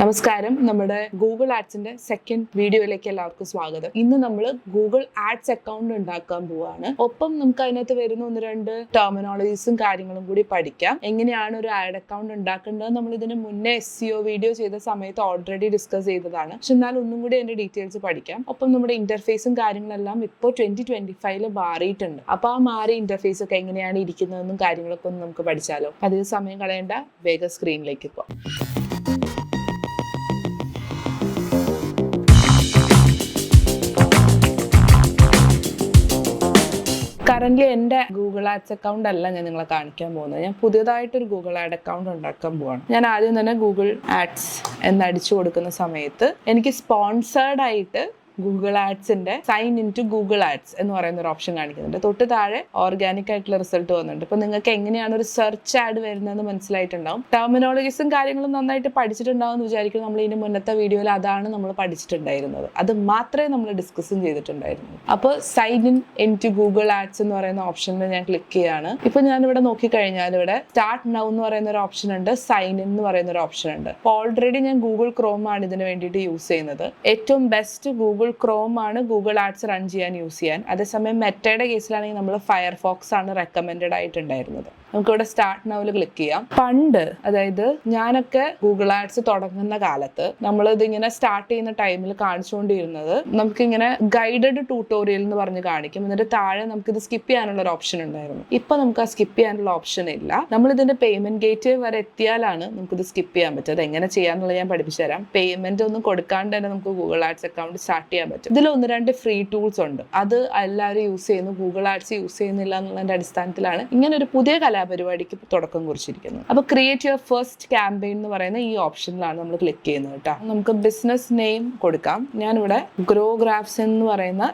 നമസ്കാരം. നമ്മുടെ Google ആഡ്സിന്റെ second വീഡിയോയിലേക്ക് എല്ലാവർക്കും സ്വാഗതം. ഇന്ന് നമ്മൾ ഗൂഗിൾ ആഡ്സ് അക്കൗണ്ട് ഉണ്ടാക്കാൻ പോവാണ്. ഒപ്പം നമുക്ക് അതിനകത്ത് വരുന്ന ഒന്ന് രണ്ട് ടെർമിനോളജീസും കാര്യങ്ങളും കൂടി പഠിക്കാം. എങ്ങനെയാണ് ഒരു ആഡ് അക്കൗണ്ട് ഉണ്ടാക്കേണ്ടത് നമ്മൾ ഇതിന് മുന്നേ SEO വീഡിയോ ചെയ്ത സമയത്ത് ഓൾറെഡി ഡിസ്കസ് ചെയ്തതാണ്. പക്ഷെ എന്നാൽ ഒന്നും കൂടി അതിന്റെ ഡീറ്റെയിൽസ് പഠിക്കാം. ഒപ്പം നമ്മുടെ ഇന്റർഫേസും കാര്യങ്ങളെല്ലാം ഇപ്പോൾ 2025 മാറിയിട്ടുണ്ട്. അപ്പൊ ആ മാറിയ ഇന്റർഫേസ് ഒക്കെ എങ്ങനെയാണ് ഇരിക്കുന്നതെന്നും കാര്യങ്ങളൊക്കെ ഒന്ന് നമുക്ക് പഠിച്ചാലോ. അതിന് സമയം കളയേണ്ട, വേഗം സ്ക്രീനിലേക്ക് പോകാം. കറന്റ് എൻ്റെ ഗൂഗിൾ ആഡ്സ് അക്കൗണ്ട് അല്ല ഞാൻ നിങ്ങളെ കാണിക്കാൻ പോകുന്നത്. ഞാൻ പുതിയതായിട്ടൊരു ഗൂഗിൾ ആഡ് അക്കൗണ്ട് ഉണ്ടാക്കാൻ പോവാണ്. ഞാൻ ആദ്യം തന്നെ ഗൂഗിൾ ആഡ്സ് എന്നടിച്ചു കൊടുക്കുന്ന സമയത്ത് എനിക്ക് സ്പോൺസേർഡ് ആയിട്ട് ഗൂഗിൾ ആഡ്സിന്റെ sign in to Google ads എന്ന് പറയുന്ന ഒരു ഓപ്ഷൻ കാണിക്കുന്നുണ്ട്. തൊട്ട് താഴെ ഓർഗാനിക് ആയിട്ടുള്ള റിസൾട്ട് വന്നിട്ടുണ്ട്. ഇപ്പൊ നിങ്ങൾക്ക് എങ്ങനെയാണ് ഒരു സെർച്ച് ആഡ് വരുന്നതെന്ന് മനസ്സിലായിട്ടുണ്ടാവും. ടെർമിനോളജീസും കാര്യങ്ങളും നന്നായിട്ട് പഠിച്ചിട്ടുണ്ടാവും എന്ന് വിചാരിക്കും. നമ്മൾ ഇതിന് മുന്നത്തെ വീഡിയോയിൽ അതാണ് നമ്മൾ പഠിച്ചിട്ടുണ്ടായിരുന്നത്. അത് മാത്രമേ നമ്മൾ ഡിസ്കസും ചെയ്തിട്ടുണ്ടായിരുന്നു. അപ്പോൾ sign in to Google ads എന്ന് പറയുന്ന ഓപ്ഷനിൽ ഞാൻ ക്ലിക്ക് ചെയ്യാണ്. ഇപ്പൊ ഞാൻ ഇവിടെ നോക്കിക്കഴിഞ്ഞാൽ ഇവിടെ സ്റ്റാർട്ട് നൗ എന്ന് പറയുന്ന ഒരു ഓപ്ഷൻ ഉണ്ട്, സൈൻ ഇൻ എന്ന് പറയുന്ന ഒരു ഓപ്ഷൻ ഉണ്ട്. അപ്പോൾ ഓൾറെഡി ഞാൻ ഗൂഗിൾ ക്രോം ആണ് ഇതിന് വേണ്ടിയിട്ട് യൂസ് ചെയ്യുന്നത്. ഏറ്റവും ബെസ്റ്റ് ഗൂഗിൾ ക്രോം ആണ് ഗൂഗിൾ ആഡ്സ് റൺ ചെയ്യാൻ യൂസ് ചെയ്യാൻ. അതേസമയം മെറ്റയുടെ കേസിലാണെങ്കിൽ നമ്മൾ ഫയർഫോക്സ് ആണ് റെക്കമെൻഡഡ് ആയിട്ടുണ്ടായിരുന്നത്. നമുക്കിവിടെ സ്റ്റാർട്ട് നൗവിൽ ക്ലിക്ക് ചെയ്യാം. പണ്ട്, അതായത് ഞാനൊക്കെ ഗൂഗിൾ ആഡ്സ് തുടങ്ങുന്ന കാലത്ത് നമ്മളിത് ഇങ്ങനെ സ്റ്റാർട്ട് ചെയ്യുന്ന ടൈമിൽ കാണിച്ചുകൊണ്ടിരുന്നത് നമുക്കിങ്ങനെ ഗൈഡഡ് ട്യൂട്ടോറിയൽ എന്ന് പറഞ്ഞ് കാണിക്കും. എന്നിട്ട് താഴെ നമുക്കിത് സ്കിപ്പ് ചെയ്യാനുള്ള ഒരു ഓപ്ഷൻ ഉണ്ടായിരുന്നു. ഇപ്പൊ നമുക്ക് ആ സ്കിപ്പ് ചെയ്യാനുള്ള ഓപ്ഷൻ ഇല്ല. നമ്മൾ ഇതിന്റെ പേയ്മെന്റ് ഗേറ്റ് വരെ എത്തിയാലാണ് നമുക്കിത് സ്കിപ്പ് ചെയ്യാൻ പറ്റും. എങ്ങനെ ചെയ്യാന്നുള്ളത് ഞാൻ പഠിപ്പിച്ചു തരാം. പേയ്മെന്റ് ഒന്നും കൊടുക്കാണ്ട് തന്നെ നമുക്ക് ഗൂഗിൾ ആഡ്സ് അക്കൗണ്ട് സ്റ്റാർട്ട് ചെയ്യാൻ പറ്റും. ഇതിൽ ഒന്ന് രണ്ട് ഫ്രീ ടൂൾസ് ഉണ്ട്. അത് എല്ലാവരും യൂസ് ചെയ്യുന്നു, ഗൂഗിൾ ആഡ്സ് യൂസ് ചെയ്യുന്നില്ല എന്നുള്ളതിന്റെ അടിസ്ഥാനത്തിലാണ് ഇങ്ങനെ ഒരു പുതിയ പരിപാടിക്ക് തുടക്കം കുറിച്ചിരിക്കുന്നത്. അപ്പൊ ക്രിയേറ്റ് യുവർ ഫസ്റ്റ് ക്യാമ്പയിൻ എന്ന് പറയുന്ന ഈ ഓപ്ഷനിലാണ് നമ്മൾ ക്ലിക്ക് ചെയ്യുന്നത് കേട്ടോ. നമുക്ക് ബിസിനസ് നെയിം കൊടുക്കാം. ഞാനിവിടെ ഗ്രോ ഗ്രാഫ്സ് എന്ന് പറയുന്ന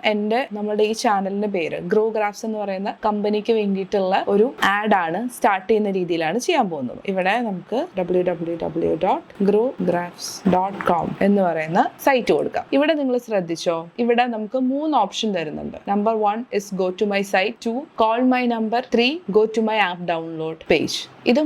നമ്മുടെ ഈ ചാനലിന്റെ പേര് ഗ്രോ ഗ്രാഫ്സ് എന്ന് പറയുന്ന കമ്പനിക്ക് വേണ്ടിയിട്ടുള്ള ഒരു ആഡ് ആണ് സ്റ്റാർട്ട് ചെയ്യുന്ന രീതിയിലാണ് ചെയ്യാൻ പോകുന്നത്. ഇവിടെ നമുക്ക് www.growgraphs.com എന്ന് പറയുന്ന സൈറ്റ് കൊടുക്കാം. ഇവിടെ നിങ്ങൾ ശ്രദ്ധിച്ചോ, ഇവിടെ നമുക്ക് 3 ഓപ്ഷൻ തരുന്നുണ്ട്. Number 1 is go to my site, 2 call my number, 3 go to my app download page. ഇത്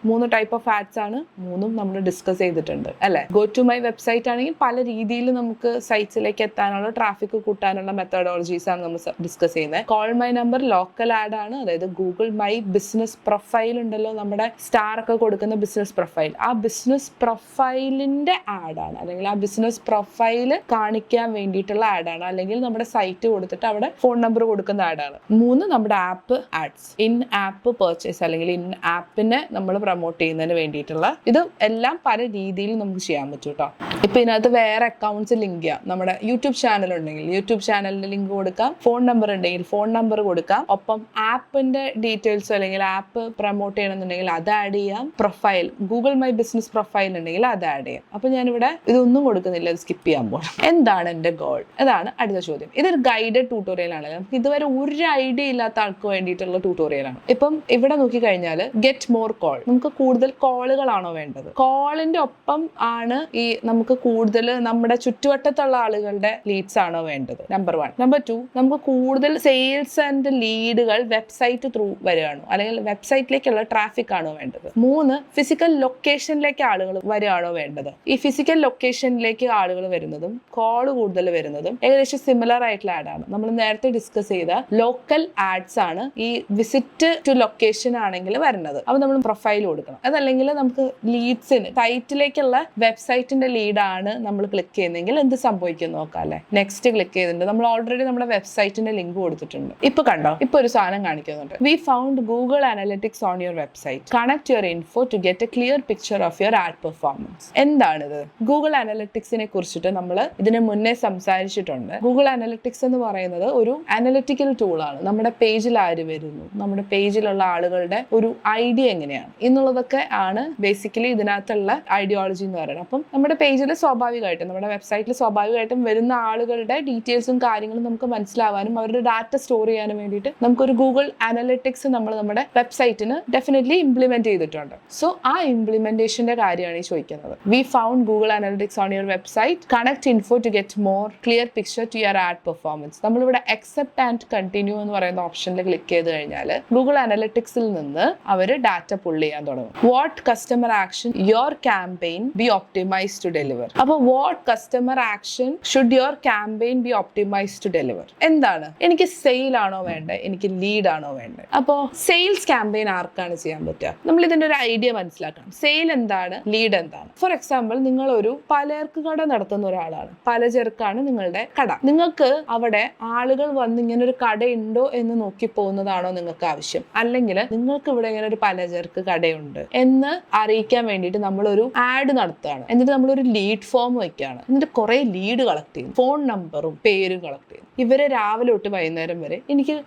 മൂന്ന് ടൈപ്പ് ഓഫ് ആഡ്സ് ആണ്. മൂന്നും നമ്മൾ ഡിസ്കസ് ചെയ്തിട്ടുണ്ട് അല്ലെ. ഗോ ടു മൈ വെബ്സൈറ്റ് ആണെങ്കിൽ പല രീതിയിൽ നമുക്ക് സൈറ്റ്സിലേക്ക് എത്താനുള്ള ട്രാഫിക് കൂട്ടാനുള്ള മെത്തഡോളജീസ് ആണ് നമ്മൾ ഡിസ്കസ് ചെയ്യുന്നത്. Call my number local add ആണ്. അതായത് ഗൂഗിൾ മൈ ബിസിനസ് പ്രൊഫൈൽ ഉണ്ടല്ലോ, നമ്മുടെ സ്റ്റാർ ഒക്കെ കൊടുക്കുന്ന ബിസിനസ് പ്രൊഫൈൽ, ആ ബിസിനസ് പ്രൊഫൈലിന്റെ ആഡാണ്. അല്ലെങ്കിൽ ആ ബിസിനസ് പ്രൊഫൈല് കാണിക്കാൻ വേണ്ടിയിട്ടുള്ള ആഡാണ്. അല്ലെങ്കിൽ നമ്മുടെ സൈറ്റ് കൊടുത്തിട്ട് അവിടെ ഫോൺ നമ്പർ കൊടുക്കുന്ന ആഡാണ്. 3 നമ്മുടെ app ads, in app purchase അല്ലെങ്കിൽ ഇൻ ആപ്പിനെ നമ്മൾ പ്രൊമോട്ട് ചെയ്യുന്നതിന് വേണ്ടിയിട്ടുള്ള. ഇത് എല്ലാം പല രീതിയിൽ നമുക്ക് ചെയ്യാൻ പറ്റും കേട്ടോ. ഇപ്പൊ ഇതിനകത്ത് വേറെ അക്കൗണ്ട്സ് ലിങ്ക് ചെയ്യാം. നമ്മുടെ യൂട്യൂബ് ചാനൽ ഉണ്ടെങ്കിൽ യൂട്യൂബ് ചാനലിന്റെ ലിങ്ക് കൊടുക്കാം. ഫോൺ നമ്പർ ഉണ്ടെങ്കിൽ ഫോൺ നമ്പർ കൊടുക്കാം. ഒപ്പം ആപ്പിന്റെ ഡീറ്റെയിൽസ് അല്ലെങ്കിൽ ആപ്പ് പ്രൊമോട്ട് ചെയ്യണമെന്നുണ്ടെങ്കിൽ അത് ആഡ് ചെയ്യാം. Profile Google my business profile ഉണ്ടെങ്കിൽ അത് ആഡ് ചെയ്യാം. അപ്പൊ ഞാനിവിടെ ഇതൊന്നും കൊടുക്കുന്നില്ല, ഇത് സ്കിപ്പ് ചെയ്യാൻ പോകണം. എന്താണ് എന്റെ ഗോൾ? അതാണ് അടുത്ത ചോദ്യം. ഇതൊരു ഗൈഡഡ് ട്യൂട്ടോറിയൽ ആണ്. നമുക്ക് ഇതുവരെ ഒരു ഐഡിയ ഇല്ലാത്ത ആൾക്ക് വേണ്ടിയിട്ടുള്ള ട്യൂട്ടോറിയൽ ആണ്. ഇപ്പം ഇവിടെ നോക്കിക്കഴിഞ്ഞാൽ ഗെറ്റ് മോർ കോൾ, നമുക്ക് കൂടുതൽ കോളുകളാണോ വേണ്ടത്? കോളിന്റെ ഒപ്പം ആണ് ഈ നമുക്ക് കൂടുതൽ നമ്മുടെ ചുറ്റുവട്ടത്തുള്ള ആളുകളുടെ ലീഡ്സ് ആണോ വേണ്ടത്? നമ്പർ 1. നമ്പർ 2, നമുക്ക് കൂടുതൽ സെയിൽസ് ആൻഡ് ലീഡുകൾ വെബ്സൈറ്റ് ത്രൂ വരികയാണോ, അല്ലെങ്കിൽ വെബ്സൈറ്റിലേക്കുള്ള ട്രാഫിക് ആണോ വേണ്ടത്? 3, ഫിസിക്കൽ ലൊക്കേഷനിലേക്ക് ആളുകൾ വരികയാണോ വേണ്ടത്? ഈ ഫിസിക്കൽ ലൊക്കേഷനിലേക്ക് ആളുകൾ വരുന്നതും കോൾ കൂടുതൽ വരുന്നതും ഏകദേശം സിമിലർ ആയിട്ടുള്ള ആഡാണ്. നമ്മൾ നേരത്തെ ഡിസ്കസ് ചെയ്ത ലോക്കൽ ആഡ്സ് ആണ് ഈ വിസിറ്റ് ടു ലൊക്കേഷൻ ആണെങ്കിൽ വരുന്നത്. അപ്പൊ നമ്മൾ പ്രൊഫൈൽ കൊടുക്കണം. അതല്ലെങ്കിൽ നമുക്ക് ലീഡ്സിന് സൈറ്റിലേക്കുള്ള വെബ്സൈറ്റിന്റെ ലീഡാണ് നമ്മൾ ക്ലിക്ക് ചെയ്യുന്നതെങ്കിൽ എന്ത് സംഭവിക്കും നോക്കാം അല്ലെ. നെക്സ്റ്റ് ക്ലിക്ക് ചെയ്തിട്ടുണ്ട്. നമ്മൾ ഓൾറെഡി നമ്മുടെ വെബ്സൈറ്റിന്റെ ലിങ്ക് കൊടുത്തിട്ടുണ്ട്. ഇപ്പൊ കണ്ടോ, ഇപ്പൊ ഒരു സാധനം കാണിക്കുന്നുണ്ട്. We found Google analytics on your website, connect your info to get a clear picture of your ad performance. എന്താണിത്? ഗൂഗിൾ അനലിറ്റിക്സിനെ കുറിച്ചിട്ട് നമ്മൾ ഇതിന് മുന്നേ സംസാരിച്ചിട്ടുണ്ട്. ഗൂഗിൾ അനലിറ്റിക്സ് എന്ന് പറയുന്നത് ഒരു അനലിറ്റിക്കൽ ടൂളാണ്. നമ്മുടെ പേജിൽ ആര് വരുന്നു, നമ്മുടെ പേജിലുള്ള ആളുകളുടെ ഒരു ഐഡിയ എങ്ങനെയാണ് എന്നുള്ളതൊക്കെ ആണ് ബേസിക്കലി ഇതിനകത്തുള്ള ഐഡിയോളജി എന്ന് പറയുന്നത്. അപ്പം നമ്മുടെ പേജിൽ സ്വാഭാവികമായിട്ടും നമ്മുടെ വെബ്സൈറ്റിൽ സ്വാഭാവികമായിട്ടും വരുന്ന ആളുകളുടെ ഡീറ്റെയിൽസും കാര്യങ്ങളും നമുക്ക് മനസ്സിലാവാനും അവരുടെ ഡാറ്റ സ്റ്റോർ ചെയ്യാനും വേണ്ടിയിട്ട് നമുക്കൊരു ഗൂഗിൾ അനലിറ്റിക്സ് നമ്മൾ നമ്മുടെ വെബ്സൈറ്റിന് ഡെഫിനറ്റ്ലി ഇംപ്ലിമെന്റ് ചെയ്തിട്ടുണ്ട്. സോ ആ ഇംപ്ലിമെന്റേഷന്റെ കാര്യമാണ് ഈ ചോദിക്കുന്നത്. We found Google analytics on your website, connect info to get more clear picture to your ad performance. നമ്മളിവിടെ അക്സെപ്റ്റ് ആൻഡ് കണ്ടിന്യൂ എന്ന് പറയുന്ന ഓപ്ഷനിൽ ക്ലിക്ക് ചെയ്ത് കഴിഞ്ഞാൽ ഗൂഗിൾ അനലിറ്റിക്സിൽ സർവീസിൽ നിന്ന് അവര് ഡാറ്റ പുൾ ചെയ്യാൻ തുടങ്ങും. What customer action your campaign be optimise to deliver. അപ്പൊ what customer action should your campaign be optimise to deliver. എന്താണ്, എനിക്ക് സെയിൽ ആണോ വേണ്ടത്, എനിക്ക് ലീഡ് ആണോ വേണ്ടത്? അപ്പോൾ സെയിൽസ് ക്യാമ്പയിൻ ആർക്കാണ് ചെയ്യാൻ പറ്റുക? നമ്മൾ ഇതിന്റെ ഒരു ഐഡിയ മനസ്സിലാക്കണം. സെയിൽ എന്താണ്, ലീഡ് എന്താണ്? ഫോർ എക്സാമ്പിൾ, നിങ്ങൾ ഒരു പലചരക്ക് കട നടത്തുന്ന ഒരാളാണ്. പലചരക്കാണ് നിങ്ങളുടെ കട. നിങ്ങൾക്ക് അവിടെ ആളുകൾ വന്ന് ഇങ്ങനെ ഒരു കടയുണ്ടോ എന്ന് നോക്കി പോകുന്നതാണോ നിങ്ങൾക്ക് ആവശ്യം? അല്ലെങ്കിൽ നിങ്ങൾക്ക് ഇവിടെ ഇങ്ങനെ ഒരു പലചരക്ക് കടയുണ്ട് എന്ന് അറിയിക്കാൻ വേണ്ടിയിട്ട് നമ്മളൊരു ആഡ് നടത്തുകയാണ്. എന്നിട്ട് നമ്മളൊരു ലീഡ് ഫോം വയ്ക്കുകയാണ്. എന്നിട്ട് കുറെ ലീഡ് കളക്ട് ചെയ്യും, ഫോൺ നമ്പറും പേരും കളക്ട് ചെയ്യും. ഇവരെ രാവിലെ തൊട്ട് വൈകുന്നേരം വരെ നിങ്ങൾക്ക്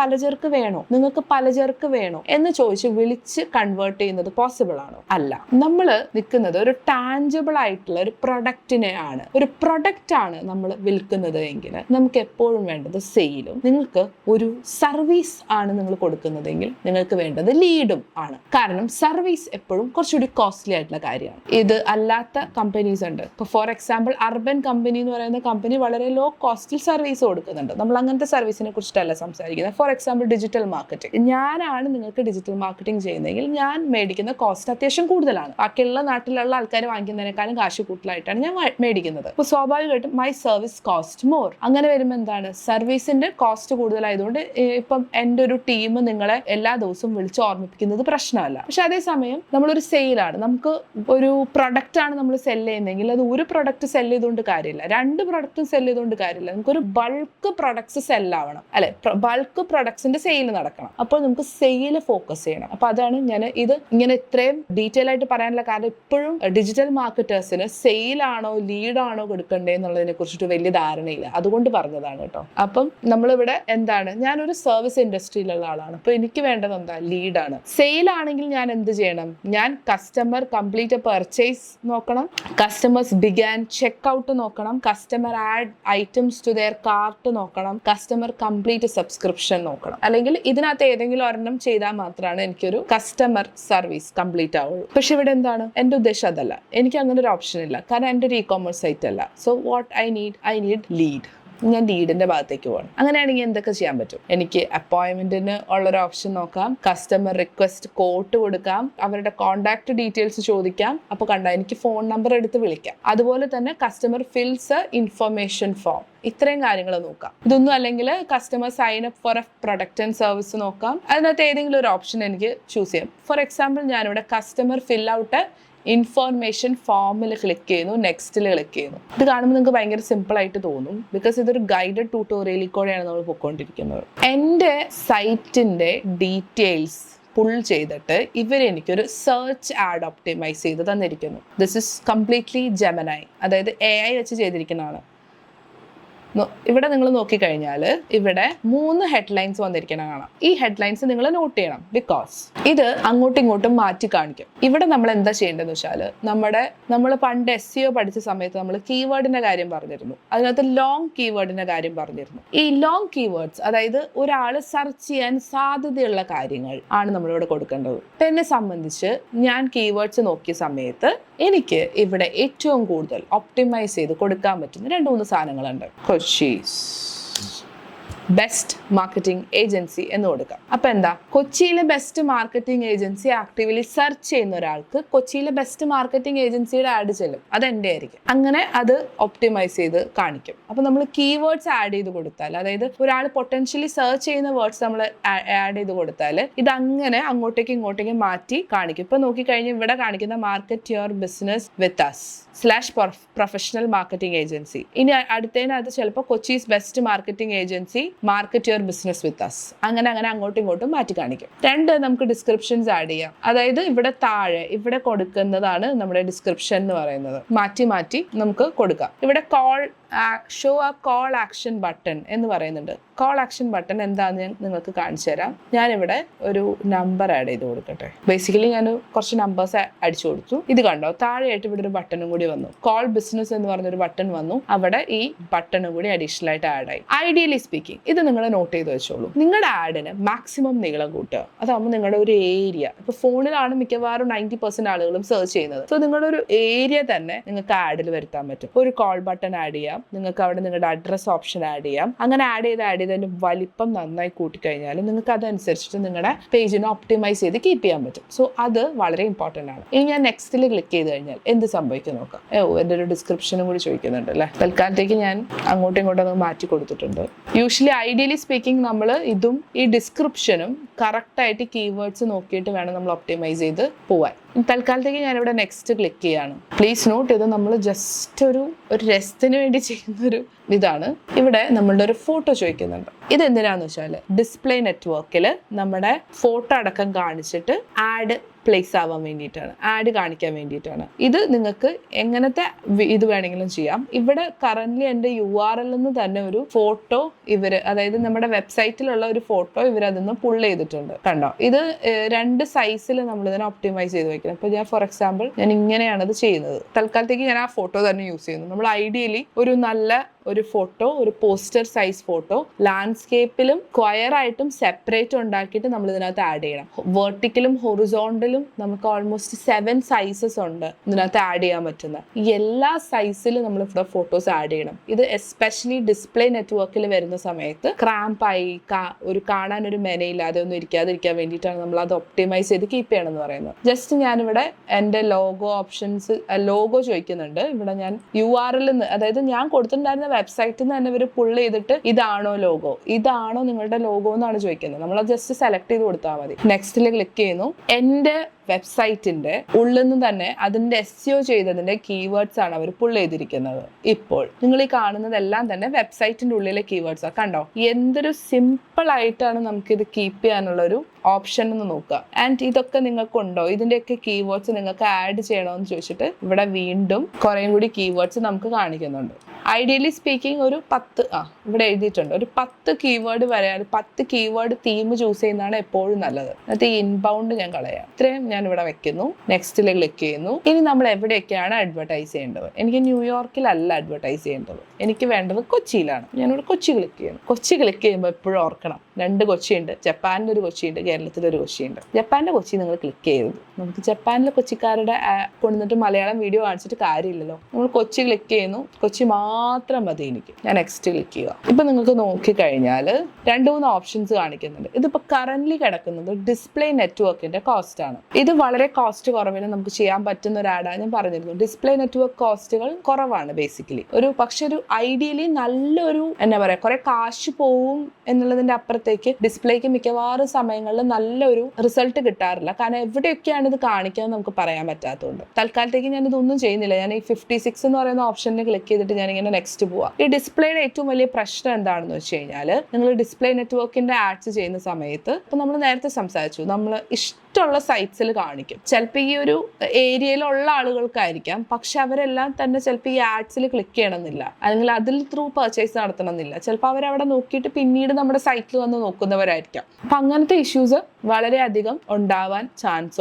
പലചരക്ക് വേണോ എന്ന് ചോദിച്ച് വിളിച്ച് കൺവേർട്ട് ചെയ്യുന്നത് പോസിബിൾ ആണോ? അല്ല. നമ്മൾ നിൽക്കുന്നത് ഒരു ടാഞ്ചിബിൾ ആയിട്ടുള്ള ഒരു പ്രൊഡക്റ്റിനെ ആണ്. ഒരു പ്രൊഡക്റ്റ് ആണ് നമ്മൾ വിൽക്കുന്നത് എങ്കിൽ നമുക്ക് എപ്പോഴും വേണ്ടത് സെയിലും, നിങ്ങൾക്ക് ഒരു സർവീസ് ആണ് നിങ്ങൾ കൊടുക്കുന്നതെങ്കിൽ നിങ്ങൾക്ക് വേണ്ടത് ലീഡും ആണ്. കാരണം സർവീസ് എപ്പോഴും കുറച്ചുകൂടി കോസ്റ്റ്ലി ആയിട്ടുള്ള കാര്യമാണ്. ഇത് അല്ലാത്ത കമ്പനീസ് ഉണ്ട്. ഇപ്പോൾ ഫോർ എക്സാമ്പിൾ അർബൻ കമ്പനി എന്ന് പറയുന്ന കമ്പനി വളരെ ലോ കോസ്റ്റിൽ സർവീസ് കൊടുക്കുന്നുണ്ട്. നമ്മൾ അങ്ങനത്തെ സർവീസിനെ കുറിച്ചിട്ടല്ല സംസാരിക്കുന്നത്. For example digital marketing. ഞാനാണ് നിങ്ങൾക്ക് ഡിജിറ്റൽ മാർക്കറ്റിംഗ് ചെയ്യുന്നതെങ്കിൽ ഞാൻ മേടിക്കുന്ന കോസ്റ്റ് അത്യാവശ്യം കൂടുതലാണ്. ബാക്കിയുള്ള നാട്ടിലുള്ള ആൾക്കാർ വാങ്ങിക്കുന്നതിനേക്കാളും കാശ് കൂടുതലായിട്ടാണ് ഞാൻ മേടിക്കുന്നത്. അപ്പോൾ സ്വാഭാവികമായിട്ടും മൈ സർവീസ് കോസ്റ്റ് മോർ. അങ്ങനെ വരുമ്പോൾ എന്താണ്, സർവീസിന്റെ കോസ്റ്റ് കൂടുതലായതുകൊണ്ട് ഇപ്പം എൻ്റെ ഒരു ടീം നിങ്ങളെ എല്ലാ ദിവസവും വിളിച്ച് ഓർമ്മിപ്പിക്കുന്നത് പ്രശ്നമല്ല. പക്ഷെ അതേസമയം നമ്മളൊരു സെയിലാണ്, നമുക്ക് ഒരു പ്രൊഡക്റ്റ് ആണ് നമ്മൾ സെല് ചെയ്യുന്നതെങ്കിൽ അത് ഒരു പ്രൊഡക്റ്റ് സെല് ചെയ്തുകൊണ്ട് കാര്യമില്ല, രണ്ട് പ്രൊഡക്റ്റും സെല് ചെയ്തുകൊണ്ട് കാര്യമില്ല. നമുക്കൊരു ബൾക്ക് പ്രൊഡക്ട്സ് സെല്ലാവണം, അല്ലെ? ബൾക്ക് പ്രൊഡക്ട്സിന്റെ സെയിൽ നടക്കണം. അപ്പോൾ നമുക്ക് സെയിൽ ഫോക്കസ് ചെയ്യണം. അപ്പൊ അതാണ് ഞാൻ ഇത് ഇങ്ങനെ ഇത്രയും ഡീറ്റെയിൽ ആയിട്ട് പറയാനുള്ള കാരണം. ഇപ്പോഴും ഡിജിറ്റൽ മാർക്കറ്റേഴ്സിന് സെയിലാണോ ലീഡാണോ കൊടുക്കണ്ടേ എന്നുള്ളതിനെ കുറിച്ചിട്ട് വലിയ ധാരണയില്ല. അതുകൊണ്ട് പറഞ്ഞതാണ് കേട്ടോ. അപ്പം നമ്മളിവിടെ എന്താണ്, ഞാനൊരു സർവീസ് ഇൻഡസ്ട്രിയിലുള്ള ആളാണ്. അപ്പൊ എനിക്ക് വേണ്ടത് എന്താ, ലീഡാണ്. സെയിൽ ആണെങ്കിൽ ഞാൻ എന്ത് ചെയ്യണം? ഞാൻ കസ്റ്റമർ കംപ്ലീറ്റ് പർച്ചേസ് നോക്കണം, കസ്റ്റമേഴ്സ് ബിഗാൻ ചെക്ക് ഔട്ട് നോക്കണം, customer add items to their cart നോക്കണം, കസ്റ്റമർ കംപ്ലീറ്റ് സബ്സ്ക്രിപ്ഷൻ നോക്കണം. അല്ലെങ്കിൽ ഇതിനകത്ത് ഏതെങ്കിലും ഒരെണ്ണം ചെയ്താൽ മാത്രമാണ് എനിക്കൊരു കസ്റ്റമർ സർവീസ് കംപ്ലീറ്റ് ആവുള്ളൂ. പക്ഷെ ഇവിടെ എന്താണ്, എൻ്റെ ഉദ്ദേശം അതല്ല. എനിക്ക് അങ്ങനെ ഒരു ഓപ്ഷൻ ഇല്ല, കാരണം എൻ്റെ ഒരു ഇ-കോമേഴ്സ് സൈറ്റ് അല്ല. So what I need lead. ഞാൻ ലീഡിന്റെ ഭാഗത്തേക്ക് പോകണം. അങ്ങനെയാണെങ്കിൽ എന്തൊക്കെ ചെയ്യാൻ പറ്റും? എനിക്ക് അപ്പോയിന്റ്മെന്റിന് ഉള്ളൊരു ഓപ്ഷൻ നോക്കാം, കസ്റ്റമർ റിക്വസ്റ്റ് കോട്ട് കൊടുക്കാം, അവരുടെ കോൺടാക്ട് ഡീറ്റെയിൽസ് ചോദിക്കാം. അപ്പോൾ എനിക്ക് ഫോൺ നമ്പർ എടുത്ത് വിളിക്കാം. അതുപോലെ തന്നെ കസ്റ്റമർ ഫിൽസ് ഇൻഫർമേഷൻ ഫോം. ഇത്രയും കാര്യങ്ങൾ നോക്കാം. ഇതൊന്നും അല്ലെങ്കിൽ customer sign up for a product and service നോക്കാം. അതിനകത്ത് ഏതെങ്കിലും ഒരു ഓപ്ഷൻ എനിക്ക് ചൂസ് ചെയ്യാം. ഫോർ എക്സാമ്പിൾ, ഞാനിവിടെ കസ്റ്റമർ ഫിൽ ഔട്ട് ഇൻഫോർമേഷൻ ഫോമിൽ ക്ലിക്ക് ചെയ്യുന്നു, നെക്സ്റ്റിൽ ക്ലിക്ക് ചെയ്യുന്നു. ഇത് കാണുമ്പോൾ നിങ്ങൾക്ക് ഭയങ്കര സിമ്പിൾ ആയിട്ട് തോന്നും, ബിക്കോസ് ഇതൊരു ഗൈഡഡ് ട്യൂട്ടോറിയലിൽ കൂടെയാണ് നമ്മൾ പോയിക്കൊണ്ടിരിക്കുന്നത്. എൻ്റെ സൈറ്റിൻ്റെ ഡീറ്റെയിൽസ് പുൾ ചെയ്തിട്ട് ഇവരെനിക്കൊരു സെർച്ച് ആഡ് ഒപ്റ്റിമൈസ് ചെയ്ത് തന്നിരിക്കുന്നു. ദിസ് ഇസ് കംപ്ലീറ്റ്ലി ജെമിനി, അതായത് AI വെച്ച് ചെയ്തിരിക്കുന്നതാണ്. ഇവിടെ നിങ്ങൾ നോക്കിക്കഴിഞ്ഞാൽ ഇവിടെ 3 ഹെഡ്ലൈൻസ് വന്നിരിക്കണം കാണാം. ഈ ഹെഡ്ലൈൻസ് നിങ്ങൾ നോട്ട് ചെയ്യണം, ബിക്കോസ് ഇത് അങ്ങോട്ടും ഇങ്ങോട്ടും മാറ്റി കാണിക്കും. ഇവിടെ നമ്മൾ എന്താ ചെയ്യേണ്ടതെന്ന് വെച്ചാൽ, നമ്മൾ പണ്ട് SEO പഠിച്ച സമയത്ത് നമ്മൾ കീവേഡിന്റെ കാര്യം പറഞ്ഞിരുന്നു. അതിനകത്ത് ലോങ് കീവേഡിന്റെ കാര്യം പറഞ്ഞിരുന്നു. ഈ ലോങ് കീവേഡ്സ്, അതായത് ഒരാൾ സെർച്ച് ചെയ്യാൻ സാധ്യതയുള്ള കാര്യങ്ങൾ ആണ് നമ്മളിവിടെ കൊടുക്കേണ്ടത്. എന്നെ സംബന്ധിച്ച് ഞാൻ കീവേഡ്സ് നോക്കിയ സമയത്ത് എനിക്ക് ഇവിടെ ഏറ്റവും കൂടുതൽ ഒപ്റ്റിമൈസ് ചെയ്ത് കൊടുക്കാൻ പറ്റുന്ന 2-3 സാധനങ്ങളുണ്ട്. കൊച്ചീസ് ബെസ്റ്റ് മാർക്കറ്റിംഗ് ഏജൻസി എന്ന് കൊടുക്കാം. അപ്പൊ എന്താ, കൊച്ചിയിലെ best marketing agency actively search ചെയ്യുന്ന ഒരാൾക്ക് കൊച്ചിയിലെ ബെസ്റ്റ് മാർക്കറ്റിംഗ് ഏജൻസിയുടെ ആഡ് ചെല്ലും. അത് എൻ്റെ ആയിരിക്കും. അങ്ങനെ അത് ഒപ്റ്റിമൈസ് ചെയ്ത് കാണിക്കും. അപ്പൊ നമ്മൾ കീവേഡ്സ് ആഡ് ചെയ്ത് കൊടുത്താൽ, അതായത് ഒരാൾ പൊട്ടൻഷ്യലി സെർച്ച് ചെയ്യുന്ന വേർഡ്സ് നമ്മൾ ആഡ് ചെയ്ത് കൊടുത്താൽ ഇത് അങ്ങനെ അങ്ങോട്ടേക്ക് ഇങ്ങോട്ടേക്ക് മാറ്റി കാണിക്കും. ഇപ്പൊ നോക്കിക്കഴിഞ്ഞാൽ ഇവിടെ കാണിക്കുന്ന market your business with us /professional marketing agency. ഇനി അടുത്തതിനകത്ത് ചിലപ്പോൾ Kochi's best marketing agency market your business with us. അങ്ങനെ അങ്ങോട്ടും ഇങ്ങോട്ടും മാറ്റി കാണിക്കും. 2, നമുക്ക് ഡിസ്ക്രിപ്ഷൻസ് ആഡ് ചെയ്യാം. അതായത് ഇവിടെ താഴെ ഇവിടെ കൊടുക്കുന്നതാണ് നമ്മുടെ ഡിസ്ക്രിപ്ഷൻ എന്ന് പറയുന്നത്. മാറ്റി നമുക്ക് കൊടുക്കാം. ഇവിടെ ഷോ ആ കോൾ ആക്ഷൻ ബട്ടൺ എന്ന് പറയുന്നുണ്ട്. കോൾ ആക്ഷൻ ബട്ടൺ എന്താണെന്ന് ഞാൻ നിങ്ങൾക്ക് കാണിച്ചു തരാം. ഞാനിവിടെ ഒരു നമ്പർ ആഡ് ചെയ്ത് കൊടുക്കട്ടെ. ബേസിക്കലി ഞാൻ കുറച്ച് നമ്പേഴ്സ് അടിച്ചു കൊടുത്തു. ഇത് കണ്ടോ, താഴെയായിട്ട് ഇവിടെ ഒരു ബട്ടണും കൂടി വന്നു. കോൾ ബിസിനസ് എന്ന് പറഞ്ഞൊരു ബട്ടൺ വന്നു. അവിടെ ഈ ബട്ടണും കൂടി അഡീഷണൽ ആയിട്ട് ആഡ് ആയി. ഐഡിയലി സ്പീക്കിംഗ്, ഇത് നിങ്ങൾ നോട്ട് ചെയ്ത് വെച്ചോളൂ. നിങ്ങളുടെ ആഡിന് മാക്സിമം നീളം കൂട്ടുക. അതാകുമ്പോൾ നിങ്ങളുടെ ഒരു ഏരിയ, ഇപ്പൊ ഫോണിലാണ് മിക്കവാറും 90% ആളുകളും സെർച്ച് ചെയ്യുന്നത്. സോ നിങ്ങളുടെ ഒരു ഏരിയ തന്നെ നിങ്ങൾക്ക് ആഡിൽ വരുത്താൻ പറ്റും. ഒരു കോൾ ബട്ടൺ ആഡ് ചെയ്യാം, നിങ്ങൾക്ക് അവിടെ നിങ്ങളുടെ അഡ്രസ് ഓപ്ഷൻ ആഡ് ചെയ്യാം. അങ്ങനെ ആഡ് ചെയ്തതിൻ്റെ വലിപ്പം നന്നായി കൂട്ടിക്കഴിഞ്ഞാൽ നിങ്ങൾക്ക് അതനുസരിച്ചിട്ട് നിങ്ങളുടെ പേജിനെ ഒപ്റ്റിമൈസ് ചെയ്ത് കീപ്പ് ചെയ്യാൻ പറ്റും. സോ അത് വളരെ ഇമ്പോർട്ടൻ്റ് ആണ്. ഇനി ഞാൻ നെക്സ്റ്റിൽ ക്ലിക്ക് ചെയ്ത് കഴിഞ്ഞാൽ എന്ത് സംഭവിക്കും നോക്കാം. എൻ്റെ ഒരു ഡിസ്ക്രിപ്ഷനും കൂടി ചോദിക്കുന്നുണ്ട് അല്ലേ. തൽക്കാലത്തേക്ക് ഞാൻ അങ്ങോട്ടും ഇങ്ങോട്ടും അത് മാറ്റി കൊടുത്തിട്ടുണ്ട്. യൂഷ്വലി ഐഡിയലി സ്പീക്കിംഗ് നമ്മൾ ഇതും ഈ ഡിസ്ക്രിപ്ഷനും കറക്റ്റായിട്ട് കീവേഡ്സ് നോക്കിയിട്ട് വേണം നമ്മൾ ഒപ്റ്റിമൈസ് ചെയ്ത് പോവാൻ. തൽക്കാലത്തേക്ക് ഞാനിവിടെ നെക്സ്റ്റ് ക്ലിക്ക് ചെയ്യാണ്. പ്ലീസ് നോട്ട്, ഇത് നമ്മൾ ജസ്റ്റ് ഒരു രസത്തിന് വേണ്ടി ചെയ്യുന്നൊരു ഇതാണ്. ഇവിടെ നമ്മളുടെ ഒരു ഫോട്ടോ ചോദിക്കുന്നുണ്ട്. ഇതെന്തിനാന്ന് വെച്ചാൽ ഡിസ്പ്ലേ നെറ്റ്വർക്കിൽ നമ്മുടെ ഫോട്ടോ അടക്കം കാണിച്ചിട്ട് ആഡ് പ്ലേസ് ആവാൻ വേണ്ടിയിട്ടാണ്, ആഡ് കാണിക്കാൻ വേണ്ടിയിട്ടാണ്. ഇത് നിങ്ങൾക്ക് എങ്ങനത്തെ ഇത് വേണമെങ്കിലും ചെയ്യാം. ഇവിടെ കറന്റ് എൻ്റെ URL തന്നെ ഒരു ഫോട്ടോ അതായത് നമ്മുടെ വെബ്സൈറ്റിലുള്ള ഒരു ഫോട്ടോ അതിന്ന് പുള്ള് ചെയ്തിട്ടുണ്ട്. കണ്ടോ, ഇത് 2 സൈസിൽ നമ്മൾ ഇതിനെ ഒപ്റ്റിമൈസ് ചെയ്ത് വെക്കണം. ഇപ്പൊ ഞാൻ ഫോർ എക്സാമ്പിൾ ഞാൻ ഇങ്ങനെയാണ് ഇത് ചെയ്യുന്നത്. തൽക്കാലത്തേക്ക് ഞാൻ ആ ഫോട്ടോ തന്നെ യൂസ് ചെയ്യുന്നു. നമ്മൾ ഐഡിയലി ഒരു നല്ല ഒരു ഫോട്ടോ, ഒരു പോസ്റ്റർ സൈസ് ഫോട്ടോ ലാൻഡ്സ്കേപ്പിലും സ്ക്വയർ ആയിട്ടും സെപ്പറേറ്റ് ഉണ്ടാക്കിയിട്ട് നമ്മൾ ഇതിനകത്ത് ആഡ് ചെയ്യണം. വെർട്ടിക്കലും ഹൊറിസോണ്ടലും നമുക്ക് ഓൾമോസ്റ്റ് 7 സൈസസ് ഉണ്ട് ഇതിനകത്ത് ആഡ് ചെയ്യാൻ പറ്റുന്ന. എല്ലാ സൈസിലും നമ്മൾ ഇവിടെ ഫോട്ടോസ് ആഡ് ചെയ്യണം. ഇത് എസ്പെഷ്യലി ഡിസ്പ്ലേ നെറ്റ്വർക്കിൽ വരുന്ന സമയത്ത് ക്രാമ്പായി കാണാൻ ഒരു മെനയില്ലാതെ ഒന്നും ഇരിക്കാതിരിക്കാൻ വേണ്ടിയിട്ടാണ് നമ്മൾ അത് ഒപ്റ്റിമൈസ് ചെയ്ത് കീപ്പ് ചെയ്യണം എന്ന് പറയുന്നത്. ജസ്റ്റ് ഞാനിവിടെ എൻ്റെ ലോഗോ ചോദിക്കുന്നുണ്ട്. ഇവിടെ ഞാൻ URL അതായത് ഞാൻ കൊടുത്തിട്ടുണ്ടായിരുന്ന വെബ്സൈറ്റിൽ നിന്ന് തന്നെ ഇവർ പുള്ള് ചെയ്തിട്ട് ഇതാണോ ലോഗോ, ഇതാണോ നിങ്ങളുടെ ലോഗോ എന്നാണ് ചോദിക്കുന്നത്. നമ്മൾ ജസ്റ്റ് സെലക്ട് ചെയ്ത് കൊടുത്താൽ മതി. നെക്സ്റ്റിൽ ക്ലിക്ക് ചെയ്യുന്നു. എൻ്റെ വെബ്സൈറ്റിന്റെ ഉള്ളിൽ നിന്ന് തന്നെ അതിന്റെ SEO ചെയ്തതിന്റെ കീവേഡ്സ് ആണ് അവർ പുൾ ചെയ്തിരിക്കുന്നത്. ഇപ്പോൾ നിങ്ങൾ ഈ കാണുന്നതെല്ലാം തന്നെ വെബ്സൈറ്റിന്റെ ഉള്ളിലെ കീവേഡ്സ് ആണ്. കണ്ടോ, എന്തൊരു സിമ്പിൾ ആയിട്ടാണ് നമുക്കിത് കീപ്പ് ചെയ്യാനുള്ള ഒരു ഓപ്ഷൻ എന്ന് നോക്കുക. ആൻഡ് ഇതൊക്കെ നിങ്ങൾക്കുണ്ടോ, ഇതിന്റെയൊക്കെ കീവേഡ്സ് നിങ്ങൾക്ക് ആഡ് ചെയ്യണമെന്ന് ചോദിച്ചിട്ട് ഇവിടെ വീണ്ടും കുറേ കൂടി കീവേഡ്സ് നമുക്ക് കാണിക്കുന്നുണ്ട്. ഐഡിയലി സ്പീക്കിംഗ് ഒരു 10 ഇവിടെ എഴുതിയിട്ടുണ്ട്, ഒരു 10 കീവേഡ് വരെ, 10 കീവേഡ് തീം ചൂസ് ചെയ്യുന്നതാണ് എപ്പോഴും നല്ലത്. എന്നിട്ട് ഈ ഇൻബൗണ്ട് ഞാൻ കളയാം. ഇത്രയും ഞാൻ ഇവിടെ വെക്കുന്നു. നെക്സ്റ്റിൽ ക്ലിക്ക് ചെയ്യുന്നു. ഇനി നമ്മൾ എവിടെയൊക്കെയാണ് അഡ്വർടൈസ് ചെയ്യേണ്ടത്? എനിക്ക് ന്യൂയോർക്കിലല്ല അഡ്വർടൈസ് ചെയ്യേണ്ടത്, എനിക്ക് വേണ്ടത് കൊച്ചിയിലാണ്. ഞാനിവിടെ കൊച്ചി ക്ലിക്ക് ചെയ്യുന്നു. കൊച്ചി ക്ലിക്ക് ചെയ്യുമ്പോൾ എപ്പോഴും ഓർക്കണം, 2 കൊച്ചിയുണ്ട്. ജപ്പാനിൻ്റെ ഒരു കൊച്ചിയുണ്ട്, കേരളത്തിലൊരു കൊച്ചിയുണ്ട്. ജപ്പാൻ്റെ കൊച്ചി നിങ്ങൾ ക്ലിക്ക് ചെയ്യരുത്. നമുക്ക് ജപ്പാനിലെ കൊച്ചിക്കാരുടെ കൊണ്ടുവന്നിട്ട് മലയാളം വീഡിയോ കാണിച്ചിട്ട് കാര്യമില്ലല്ലോ. നമ്മൾ കൊച്ചി ക്ലിക്ക് ചെയ്യുന്നു. കൊച്ചി മാത്രം മതി എനിക്ക്. ഞാൻ നെക്സ്റ്റ് ക്ലിക്ക് ചെയ്യുക. ഇപ്പൊ നിങ്ങൾക്ക് നോക്കിക്കഴിഞ്ഞാൽ 2-3 ഓപ്ഷൻസ് കാണിക്കുന്നുണ്ട്. ഇതിപ്പോ കറന്റ് കിടക്കുന്നത് ഡിസ്പ്ലേ നെറ്റ്വർക്കിന്റെ കോസ്റ്റ് ആണ്. ഇത് വളരെ കോസ്റ്റ് കുറവിന് നമുക്ക് ചെയ്യാൻ പറ്റുന്ന ഒരു ആഡാണ്. ഞാൻ പറഞ്ഞിരുന്നു ഡിസ്പ്ലേ നെറ്റ്വർക്ക് കോസ്റ്റുകൾ കുറവാണ് ബേസിക്കലി. പക്ഷെ ഒരു ഐഡിയലി നല്ലൊരു എന്താ പറയാ, കുറെ കാശ് പോവും എന്നുള്ളതിന്റെ അപ്പുറത്തേക്ക് ഡിസ്പ്ലേക്ക് മിക്കവാറും സമയങ്ങളിൽ നല്ലൊരു റിസൾട്ട് കിട്ടാറില്ല. കാരണം എവിടെയൊക്കെയാണ് ഇത് കാണിക്കാൻ നമുക്ക് പറയാൻ പറ്റാത്തതുകൊണ്ട് തൽക്കാലത്തേക്ക് ഞാൻ ഇതൊന്നും ചെയ്യുന്നില്ല. ഞാൻ ഈ 56 എന്ന് പറയുന്ന ഓപ്ഷനിൽ ക്ലിക്ക് ചെയ്തിട്ട് ഞാൻ ഇങ്ങനെ നെക്സ്റ്റ് പോവാം. ഈ ഡിസ്പ്ലേയുടെ ഏറ്റവും വലിയ പ്രശ്നം എന്താണെന്ന് വെച്ച് കഴിഞ്ഞാൽ, നിങ്ങൾ ഡിസ്പ്ലേ നെറ്റ്വർക്കിന്റെ ആഡ്സ് ചെയ്യുന്ന സമയത്ത് ഇപ്പൊ നമ്മൾ നേരത്തെ സംസാരിച്ചു, നമ്മൾ ഇഷ്ടമുള്ള സൈറ്റ്സിൽ കാണിക്കും. ചിലപ്പോൾ ഈ ഒരു ഏരിയയിലുള്ള ആളുകൾക്കായിരിക്കാം, പക്ഷെ അവരെല്ലാം തന്നെ ചിലപ്പോൾ ഈ ആഡ്സിൽ ക്ലിക്ക് ചെയ്യണമെന്നില്ല, അല്ലെങ്കിൽ അതിൽ ത്രൂ പർച്ചേസ് നടത്തണമെന്നില്ല. ചിലപ്പോൾ അവരവിടെ നോക്കിയിട്ട് പിന്നീട് നമ്മുടെ സൈറ്റിൽ വന്ന് നോക്കുന്നവരായിരിക്കാം. അപ്പൊ അങ്ങനത്തെ ഇഷ്യൂസ് വളരെയധികം ഉണ്ടാവാൻ ചാൻസ്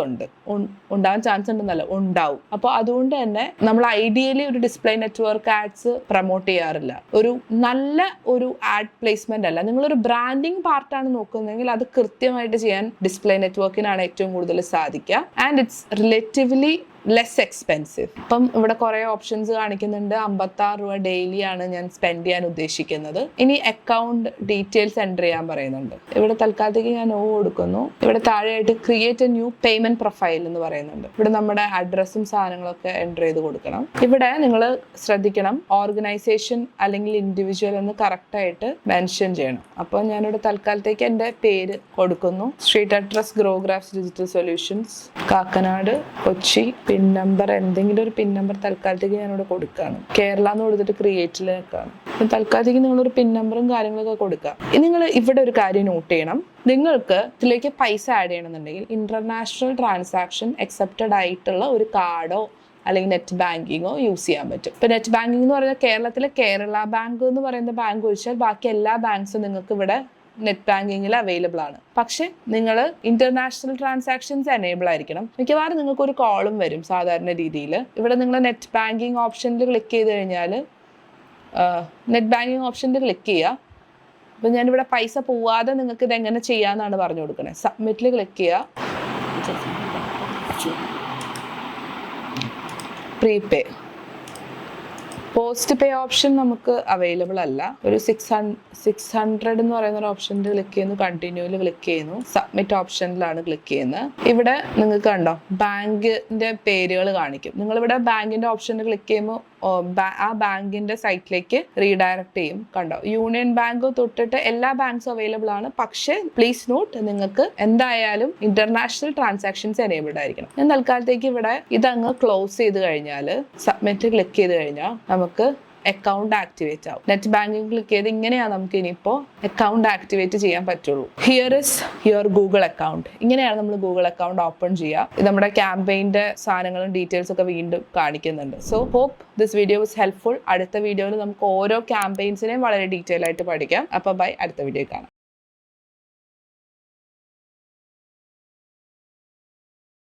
ഉണ്ടെന്നല്ല, ഉണ്ടാവും. അപ്പോൾ അതുകൊണ്ട് തന്നെ നമ്മൾ ഐഡിയലി ഒരു ഡിസ്പ്ലേ നെറ്റ്വർക്ക് ആഡ്സ് പ്രൊമോട്ട് ചെയ്യാറില്ല. ഒരു നല്ല ഒരു ആഡ് പ്ലേസ്മെന്റ് അല്ല. നിങ്ങളൊരു ബ്രാൻഡിങ് പാർട്ടാണ് നോക്കുന്നതെങ്കിൽ അത് കൃത്യമായിട്ട് ചെയ്യാൻ ഡിസ്പ്ലേ നെറ്റ്വർക്കിനാണ് ഏറ്റവും കൂടുതൽ സാധിക്കുക. And it's relatively less expensive. ഇപ്പം ഇവിടെ കുറെ ഓപ്ഷൻസ് കാണിക്കുന്നുണ്ട്. 56 രൂപ ഡെയിലി ആണ് ഞാൻ സ്പെൻഡ് ചെയ്യാൻ ഉദ്ദേശിക്കുന്നത്. ഇനി അക്കൗണ്ട് ഡീറ്റെയിൽസ് എൻ്റർ ചെയ്യാൻ പറയുന്നുണ്ട്. ഇവിടെ തൽക്കാലത്തേക്ക് ഞാൻ കൊടുക്കുന്നു. ഇവിടെ താഴെയായിട്ട് create A new payment profile എന്ന് പറയുന്നുണ്ട്. ഇവിടെ നമ്മുടെ അഡ്രസ്സും സാധനങ്ങളൊക്കെ എൻ്റർ ചെയ്ത് കൊടുക്കണം. ഇവിടെ നിങ്ങൾ ശ്രദ്ധിക്കണം, ഓർഗനൈസേഷൻ അല്ലെങ്കിൽ ഇൻഡിവിജ്വൽ എന്ന് കറക്റ്റായിട്ട് മെൻഷൻ ചെയ്യണം. അപ്പോൾ ഞാനിവിടെ തൽക്കാലത്തേക്ക് എൻ്റെ പേര് കൊടുക്കുന്നു. Street address Grographs digital solutions, Kakkanad, Kochi. Pin number, എന്തെങ്കിലും ഒരു പിൻ നമ്പർ തൽക്കാലത്തേക്ക് ഞാനിവിടെ കൊടുക്കുകയാണ്. കേരള എന്ന് കൊടുത്തിട്ട് ക്രിയേറ്റിലേക്കാണ്. തൽക്കാലത്തേക്ക് നിങ്ങളൊരു പിൻ നമ്പറും കാര്യങ്ങളൊക്കെ കൊടുക്കുക. നിങ്ങൾ ഇവിടെ ഒരു കാര്യം നോട്ട് ചെയ്യണം. നിങ്ങൾക്ക് ഇതിലേക്ക് പൈസ ആഡ് ചെയ്യണമെന്നുണ്ടെങ്കിൽ ഇന്റർനാഷണൽ ട്രാൻസാക്ഷൻ അക്സെപ്റ്റഡ് ആയിട്ടുള്ള ഒരു കാർഡോ അല്ലെങ്കിൽ നെറ്റ് ബാങ്കിങ്ങോ യൂസ് ചെയ്യാൻ പറ്റും. ഇപ്പൊ നെറ്റ് ബാങ്കിങ് എന്ന് പറഞ്ഞാൽ കേരളത്തിലെ കേരള ബാങ്ക് എന്ന് പറയുന്ന ബാങ്ക് ഒഴിച്ചാൽ ബാക്കി എല്ലാ ബാങ്ക്സും നിങ്ങൾക്ക് ഇവിടെ നെറ്റ് ബാങ്കിങ്ങിൽ അവൈലബിൾ ആണ്. പക്ഷെ നിങ്ങൾ ഇന്റർനാഷണൽ ട്രാൻസാക്ഷൻസ് എനേബിൾ ആയിരിക്കണം. മിക്കവാറും നിങ്ങൾക്ക് ഒരു കോളും വരും സാധാരണ രീതിയിൽ. ഇവിടെ നിങ്ങൾ നെറ്റ് ബാങ്കിങ് ഓപ്ഷനിൽ ക്ലിക്ക് ചെയ്ത് കഴിഞ്ഞാൽ നെറ്റ് ബാങ്കിങ് ഓപ്ഷനിൽ ക്ലിക്ക് ചെയ്യുക. അപ്പം ഞാനിവിടെ പൈസ പോവാതെ നിങ്ങൾക്ക് ഇതെങ്ങനെ ചെയ്യാമെന്നാണ് പറഞ്ഞു കൊടുക്കുന്നത്. സബ്മിറ്റിൽ ക്ലിക്ക് ചെയ്യുക. പ്രീപേ പോസ്റ്റ് പേ ഓപ്ഷൻ നമുക്ക് അവൈലബിൾ അല്ല. ഒരു 600 എന്ന് പറയുന്ന ഒരു ഓപ്ഷനിൽ ക്ലിക്ക് ചെയ്യുന്നു, കണ്ടിന്യൂവിൽ ക്ലിക്ക് ചെയ്യുന്നു, സബ്മിറ്റ് ഓപ്ഷനിലാണ് ക്ലിക്ക് ചെയ്യുന്നത്. ഇവിടെ നിങ്ങൾക്ക് കണ്ടോ ബാങ്കിന്റെ പേരുകൾ കാണിക്കും. നിങ്ങളിവിടെ ബാങ്കിന്റെ ഓപ്ഷനിൽ ക്ലിക്ക് ചെയ്യുമ്പോൾ ആ ബാങ്കിന്റെ സൈറ്റിലേക്ക് റീഡയറക്ട് ചെയ്യും. കണ്ടോ, യൂണിയൻ ബാങ്ക് തൊട്ടിട്ട് എല്ലാ ബാങ്ക്സും അവൈലബിൾ ആണ്. പക്ഷേ പ്ലീസ് നോട്ട്, നിങ്ങൾക്ക് എന്തായാലും ഇന്റർനാഷണൽ ട്രാൻസാക്ഷൻസ് എനേബിൾഡ് ആയിരിക്കണം. ഞാൻ തൽക്കാലത്തേക്ക് ഇവിടെ ഇതങ്ങ് ക്ലോസ് ചെയ്ത് കഴിഞ്ഞാൽ, സബ്മിറ്റ് ക്ലിക്ക് ചെയ്ത് കഴിഞ്ഞാൽ നമുക്ക് അക്കൗണ്ട് ആക്ടിവേറ്റ് ആവും. നെറ്റ് ബാങ്കിങ് ക്ലിക്ക് ചെയ്ത് ഇങ്ങനെയാണ് നമുക്ക് ഇനിയിപ്പോൾ അക്കൗണ്ട് ആക്ടിവേറ്റ് ചെയ്യാൻ പറ്റുള്ളൂ. Here is your Google account. ഇങ്ങനെയാണ് നമ്മൾ ഗൂഗിൾ അക്കൗണ്ട് ഓപ്പൺ ചെയ്യുക. ഇത് നമ്മുടെ ക്യാമ്പയിൻ്റെ സാധനങ്ങളും ഡീറ്റെയിൽസ് ഒക്കെ വീണ്ടും കാണിക്കുന്നുണ്ട്. So hope this video was helpful. അടുത്ത വീഡിയോയിൽ നമുക്ക് ഓരോ ക്യാമ്പയിൻസിനെയും വളരെ ഡീറ്റെയിൽ ആയിട്ട് പഠിക്കാം. അപ്പോൾ ബൈ, അടുത്ത വീഡിയോ കാണാം.